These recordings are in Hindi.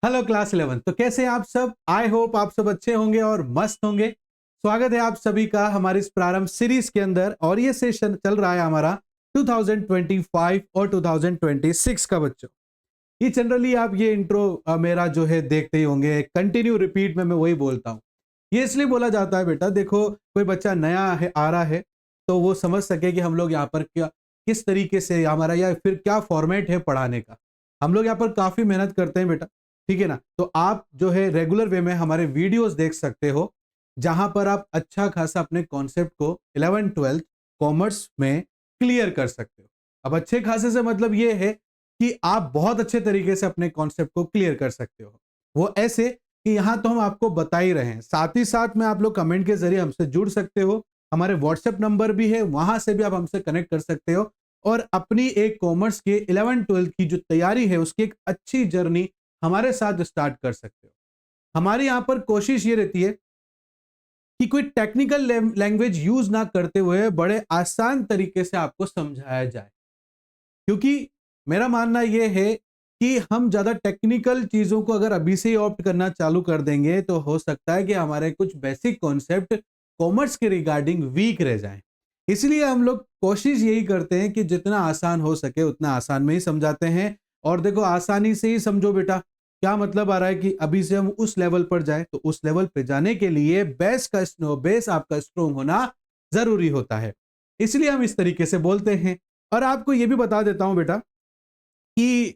Hello class 11। तो कैसे हैं आप सब? आई होप आप सब अच्छे होंगे और मस्त होंगे। स्वागत है आप सभी का हमारी इस प्रारंभ सीरीज के अंदर, और ये सेशन चल रहा है हमारा 2025 और 2026 का बच्चों। ये जनरली आप ये इंट्रो मेरा जो है देखते ही होंगे, कंटिन्यू रिपीट में मैं वही बोलता हूँ। ये इसलिए बोला जाता है बेटा, देखो कोई बच्चा नया है आ रहा है तो वो समझ सके कि हम लोग यहाँ पर क्या किस तरीके से हमारा या फिर क्या फॉर्मेट है पढ़ाने का। हम लोग यहाँ पर काफी मेहनत करते हैं बेटा, ठीक है ना। तो आप जो है रेगुलर वे में हमारे वीडियोस देख सकते हो, जहां पर आप अच्छा खासा अपने कॉन्सेप्ट को 11th 12th कॉमर्स में क्लियर कर सकते हो। अब अच्छे खासे से मतलब ये है कि आप बहुत अच्छे तरीके से अपने कॉन्सेप्ट को क्लियर कर सकते हो। वो ऐसे कि यहां तो हम आपको बता ही रहे हैं, साथ ही साथ में आप लोग कमेंट के जरिए हमसे जुड़ सकते हो। हमारे व्हाट्सएप नंबर भी है, वहां से भी आप हमसे कनेक्ट कर सकते हो और अपनी एक कॉमर्स के 11th 12th की जो तैयारी है उसकी एक अच्छी जर्नी हमारे साथ स्टार्ट कर सकते हो। हमारी यहां पर कोशिश ये रहती है कि कोई टेक्निकल लैंग्वेज यूज ना करते हुए बड़े आसान तरीके से आपको समझाया जाए, क्योंकि मेरा मानना यह है कि हम ज्यादा टेक्निकल चीजों को अगर अभी से ही ऑप्ट करना चालू कर देंगे तो हो सकता है कि हमारे कुछ बेसिक कॉन्सेप्ट कॉमर्स के रिगार्डिंग वीक रह जाएं। इसलिए हम लोग कोशिश यही करते हैं कि जितना आसान हो सके उतना आसान में ही समझाते हैं। और देखो, आसानी से ही समझो बेटा, क्या मतलब आ रहा है कि अभी से हम उस लेवल पर जाएं, तो उस लेवल पर जाने के लिए बेस आपका स्ट्रोंग होना जरूरी होता है। इसलिए हम इस तरीके से बोलते हैं। और आपको यह भी बता देता हूं बेटा कि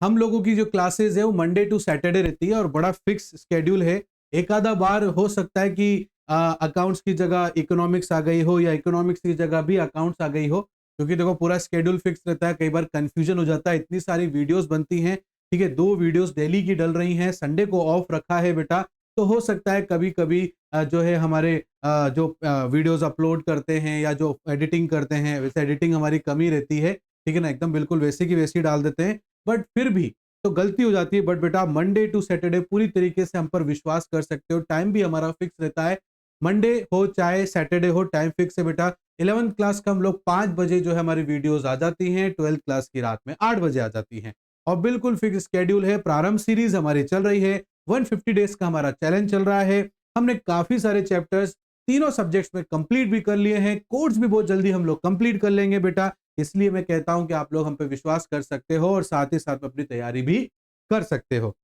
हम लोगों की जो क्लासेस है वो मंडे टू सैटरडे रहती है और बड़ा फिक्स स्केड्यूल है। एक आधा बार हो सकता है कि अकाउंट्स की जगह इकोनॉमिक्स आ गई हो या इकोनॉमिक्स की जगह भी अकाउंट्स आ गई हो, क्योंकि देखो पूरा स्केड्यूल फिक्स रहता है। कई बार कंफ्यूजन हो जाता है, इतनी सारी वीडियोस बनती हैं, ठीक है, 2 वीडियोस डेली की डल रही हैं, संडे को ऑफ रखा है बेटा। तो हो सकता है कभी कभी जो है हमारे जो वीडियोस अपलोड करते हैं या जो एडिटिंग करते हैं, वैसे एडिटिंग हमारी कमी रहती है, ठीक है ना, एकदम बिल्कुल वैसे की वैसी डाल देते हैं, बट फिर भी तो गलती हो जाती है। बट बेटा मंडे टू सैटरडे पूरी तरीके से हम पर विश्वास कर सकते हो, टाइम भी हमारा फिक्स रहता है। मंडे हो चाहे सैटरडे हो, टाइम फिक्स है बेटा। 11th क्लास का हम लोग 5 बजे जो है हमारी वीडियोस आ जाती हैं, 12th क्लास की रात में 8 बजे आ जाती हैं। और बिल्कुल फिक्स स्केड्यूल है। प्रारंभ सीरीज हमारी चल रही है, 150 डेज का हमारा चैलेंज चल रहा है। हमने काफी सारे चैप्टर्स तीनों सब्जेक्ट्स में कंप्लीट भी कर लिए हैं, कोर्स भी बहुत जल्दी हम लोग कंप्लीट कर लेंगे बेटा। इसलिए मैं कहता हूं कि आप लोग हम पे विश्वास कर सकते हो और साथ ही साथ अपनी तैयारी भी कर सकते हो।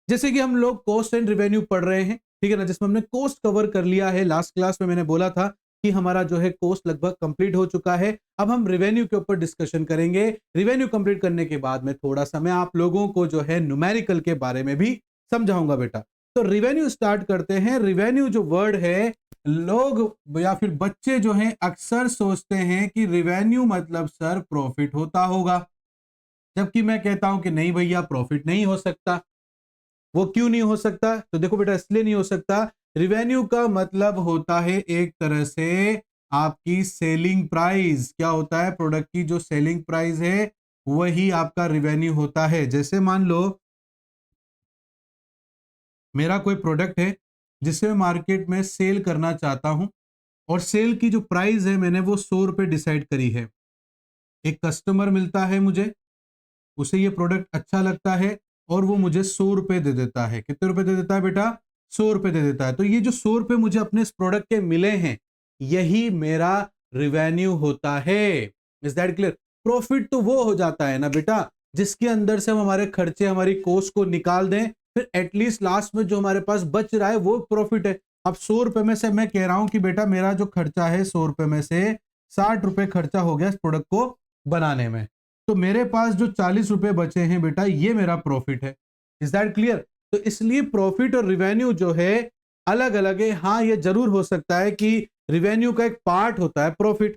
जैसे कि हम लोग कॉस्ट एंड रिवेन्यू पढ़ रहे हैं, ठीक है ना, जिसमें हमने कॉस्ट कवर कर लिया है। लास्ट क्लास में मैंने बोला था कि हमारा जो है कॉस्ट लगभग कंप्लीट हो चुका है। अब हम रिवेन्यू के ऊपर डिस्कशन करेंगे। रिवेन्यू कंप्लीट करने के बाद में थोड़ा सा मैं आप लोगों को जो है न्यूमेरिकल के बारे में भी समझाऊंगा बेटा। तो रिवेन्यू स्टार्ट करते हैं। रिवेन्यू जो वर्ड है, लोग या फिर बच्चे जो हैं अक्सर सोचते हैं कि रिवेन्यू मतलब सर प्रॉफिट होता होगा, जबकि मैं कहता हूं कि नहीं भैया, प्रॉफिट नहीं हो सकता। वो क्यों नहीं हो सकता? तो देखो बेटा, इसलिए नहीं हो सकता। रिवेन्यू का मतलब होता है एक तरह से आपकी सेलिंग प्राइस। क्या होता है? प्रोडक्ट की जो सेलिंग प्राइस है वही आपका रिवेन्यू होता है। जैसे मान लो मेरा कोई प्रोडक्ट है जिसे मैं मार्केट में सेल करना चाहता हूं, और सेल की जो प्राइस है मैंने वो 100 रुपए डिसाइड करी है। एक कस्टमर मिलता है मुझे, उसे ये प्रोडक्ट अच्छा लगता है और वो मुझे 100 रुपए दे देता है। कितने रुपए दे देता है बेटा? 100 रुपए दे देता है। तो ये जो 100 रुपए मुझे अपने इस प्रोडक्ट के मिले हैं, यही मेरा रिवेन्यू होता है। Is that clear? प्रॉफिट तो वो हो जाता है ना बेटा, जिसके अंदर से हम हमारे खर्चे, हमारी कॉस्ट को निकाल दें, फिर एटलीस्ट लास्ट में जो हमारे पास बच रहा है वो प्रॉफिट है। अब 100 रुपए में से मैं कह रहा हूं कि बेटा मेरा जो खर्चा है 100 रुपए में से 60 रुपए खर्चा हो गया इस प्रोडक्ट को बनाने में, तो मेरे पास जो 40 रुपए बचे हैं बेटा, ये मेरा प्रॉफिट है। Is that clear? तो इसलिए प्रॉफिट और रिवेन्यू जो है अलग अलग है। हाँ, ये जरूर हो सकता है कि रिवेन्यू का एक पार्ट होता है प्रॉफिट।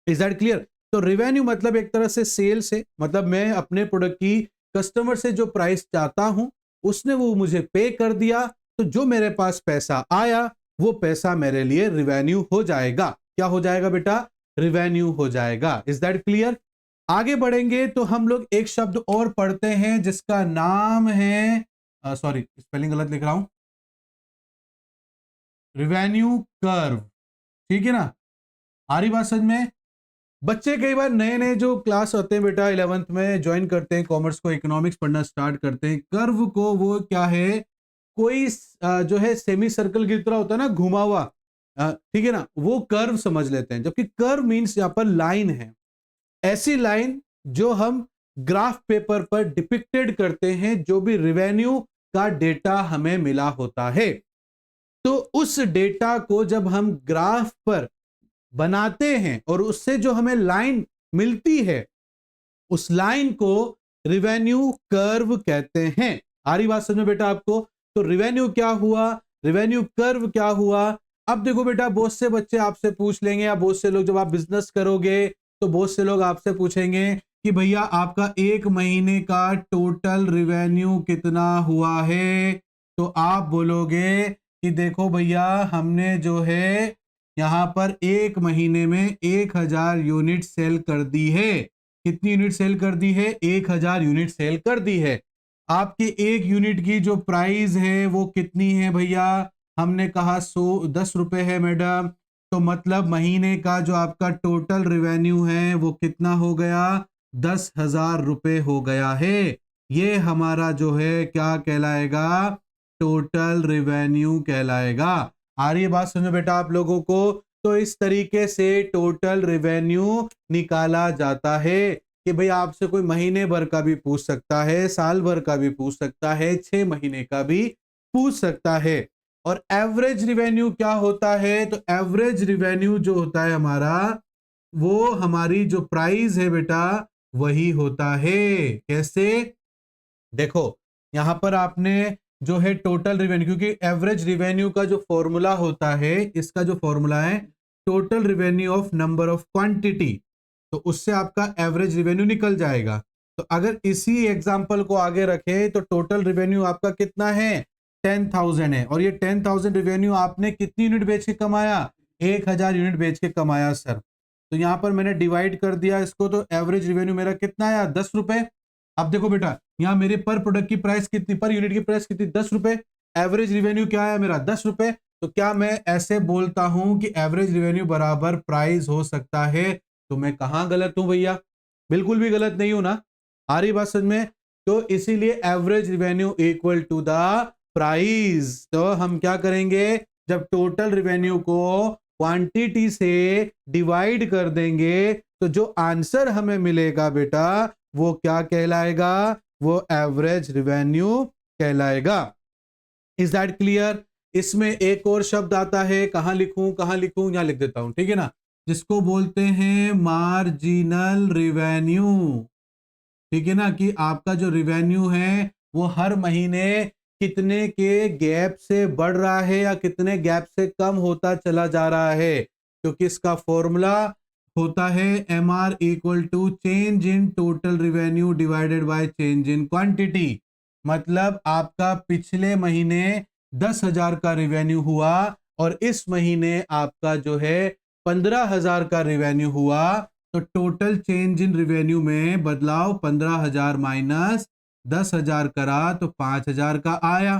Is that clear? तो रिवेन्यू मतलब एक तरह से सेल्स है, मतलब मैं अपने प्रोडक्ट की कस्टमर से जो प्राइस चाहता हूं उसने वो मुझे पे कर दिया, तो जो मेरे पास पैसा आया वो पैसा मेरे लिए रिवेन्यू हो जाएगा। क्या हो जाएगा बेटा? रिवेन्यू हो जाएगा। Is that clear? आगे बढ़ेंगे तो हम लोग एक शब्द और पढ़ते हैं जिसका नाम है, सॉरी स्पेलिंग गलत लिख रहा हूं, रिवेन्यू कर्व। ठीक है ना? आ रही बात समझ में? बच्चे कई बार नए नए जो क्लास होते हैं बेटा 11th में ज्वाइन करते हैं कॉमर्स को, इकोनॉमिक्स पढ़ना स्टार्ट करते हैं, कर्व को वो क्या है, कोई जो है सेमी सर्कल की तरह होता है ना, घुमा हुआ, ठीक है ना, वो कर्व समझ लेते हैं, जबकि कर्व मीन्स यहाँ पर लाइन है, ऐसी लाइन जो हम ग्राफ पेपर पर डिपिक्टेड करते हैं, जो भी रेवेन्यू का डेटा हमें मिला होता है, तो उस डेटा को जब हम ग्राफ पर बनाते हैं और उससे जो हमें लाइन मिलती है, उस लाइन को रिवेन्यू कर्व कहते हैं। आ रही बात समझ में बेटा आपको? तो रिवेन्यू क्या हुआ, रिवेन्यू कर्व क्या हुआ? अब देखो बेटा, बहुत से बच्चे आपसे पूछ लेंगे, या बहुत से लोग जब आप बिजनेस करोगे तो बहुत से लोग आपसे पूछेंगे कि भैया आपका एक महीने का टोटल रिवेन्यू कितना हुआ है? तो आप बोलोगे कि देखो भैया, हमने जो है यहां पर एक महीने में 1000 यूनिट सेल कर दी है। कितनी यूनिट सेल कर दी है? 1000 यूनिट सेल कर दी है। आपकी एक यूनिट की जो प्राइस है वो कितनी है भैया? हमने कहा 10 रुपए है मैडम। तो मतलब महीने का जो आपका टोटल रिवेन्यू है वो कितना हो गया? 10,000 रुपए हो गया है। ये हमारा जो है क्या कहलाएगा? टोटल रिवेन्यू कहलाएगा। आ रही है बात समझो बेटा आप लोगों को? तो इस तरीके से टोटल रिवेन्यू निकाला जाता है कि भाई आपसे कोई महीने भर का भी पूछ सकता है, साल भर का भी पूछ सकता है, 6 महीने का भी पूछ सकता है। और एवरेज रिवेन्यू क्या होता है? तो एवरेज रिवेन्यू जो होता है हमारा, वो हमारी जो प्राइस है बेटा वही होता है। कैसे? देखो यहां पर आपने जो है टोटल रिवेन्यू, क्योंकि एवरेज रिवेन्यू का जो फॉर्मूला होता है, इसका जो फॉर्मूला है total revenue of number of quantity, तो उससे आपका एवरेज रिवेन्यू निकल जाएगा। तो अगर इसी एग्जांपल को आगे रखें तो टोटल रिवेन्यू आपका कितना है? 10,000 है। और ये 10,000 रिवेन्यू आपने कितनी यूनिट बेच के कमाया? 1000 यूनिट बेच के कमाया सर। तो यहां पर मैंने डिवाइड कर दिया इसको, तो एवरेज रिवेन्यू मेरा कितना आया? 10 रुपए। अब देखो बेटा, यहां मेरे पर प्रोडक्ट की प्राइस कितनी, पर यूनिट की प्राइस कितनी? 10 रुपए। एवरेज रिवेन्यू क्या है मेरा? 10 रुपए। तो क्या मैं ऐसे बोलता हूं कि एवरेज रिवेन्यू बराबर प्राइस हो सकता है? तो मैं कहां गलत हूं भैया? बिल्कुल भी गलत नहीं हूं ना। आ रही बात समझ में? तो इसीलिए average revenue equal to the price. तो हम क्या करेंगे, जब टोटल रिवेन्यू को क्वांटिटी से डिवाइड कर देंगे तो जो आंसर हमें मिलेगा बेटा वो क्या कहलाएगा? वो एवरेज रिवेन्यू कहलाएगा। Is that clear? इसमें एक और शब्द आता है, कहां लिखूं कहां लिखूं? यहां लिख देता हूं, ठीक है ना, जिसको बोलते हैं मार्जिनल रिवेन्यू। ठीक है ना, कि आपका जो रिवेन्यू है वो हर महीने कितने के गैप से बढ़ रहा है या कितने गैप से कम होता चला जा रहा है, क्योंकि इसका फॉर्मूला होता है M R equal to change in total revenue divided by change in quantity. मतलब आपका पिछले महीने 10,000 का रिवेन्यू हुआ और इस महीने आपका जो है 15,000 का रिवेन्यू हुआ, तो टोटल चेंज इन रिवेन्यू में बदलाव 15,000 माइनस 10,000 करा तो 5,000 का आया।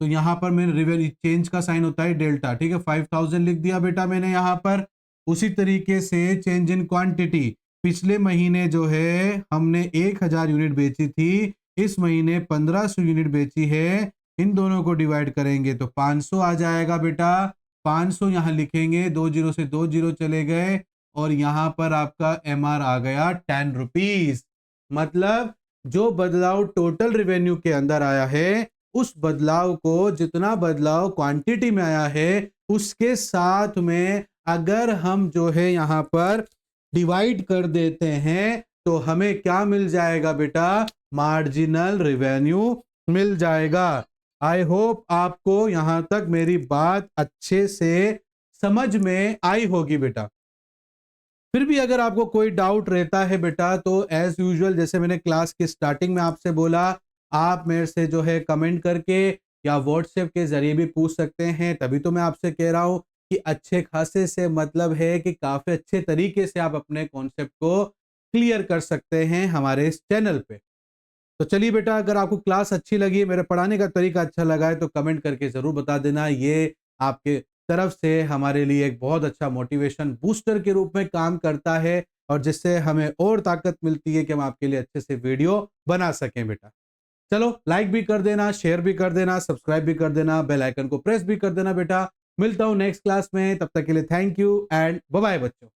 तो यहां पर मैंने रिवेन्यू चेंज का साइन होता है डेल्टा, ठीक है, 5,000 लिख दिया बेटा मैंने यहां पर। उसी तरीके से चेंज इन क्वांटिटी, पिछले महीने जो है हमने 1,000 यूनिट बेची थी, इस महीने 1,500 यूनिट बेची है, इन दोनों को डिवाइड करेंगे तो 500 आ जाएगा बेटा। 500 यहां लिखेंगे, 2 जीरो से 2 जीरो चले गए और यहां पर आपका एमआर आ गया 10 रुपीज। मतलब जो बदलाव टोटल रिवेन्यू के अंदर आया है, उस बदलाव को, जितना बदलाव क्वांटिटी में आया है उसके साथ में अगर हम जो है यहां पर डिवाइड कर देते हैं तो हमें क्या मिल जाएगा बेटा? मार्जिनल रिवेन्यू मिल जाएगा। आई होप आपको यहां तक मेरी बात अच्छे से समझ में आई होगी बेटा। फिर भी अगर आपको कोई डाउट रहता है बेटा तो एज यूजुअल, जैसे मैंने क्लास की स्टार्टिंग में आपसे बोला, आप मेरे से जो है कमेंट करके या व्हाट्सएप के जरिए भी पूछ सकते हैं। तभी तो मैं आपसे कह रहा हूं कि अच्छे खासे से मतलब है कि काफी अच्छे तरीके से आप अपने कॉन्सेप्ट को क्लियर कर सकते हैं हमारे इस चैनल पे। तो चलिए बेटा, अगर आपको क्लास अच्छी लगी, मेरे पढ़ाने का तरीका अच्छा लगा है तो कमेंट करके जरूर बता देना। ये आपके तरफ से हमारे लिए एक बहुत अच्छा मोटिवेशन बूस्टर के रूप में काम करता है। और जिससे हमें और ताकत मिलती है कि हम आपके लिए अच्छे से वीडियो बना सकें बेटा। चलो लाइक भी कर देना, शेयर भी कर देना, सब्सक्राइब भी कर देना, बेल आइकन को प्रेस भी कर देना बेटा। मिलता हूं नेक्स्ट क्लास में, तब तक के लिए thank you and bye bye बच्चों।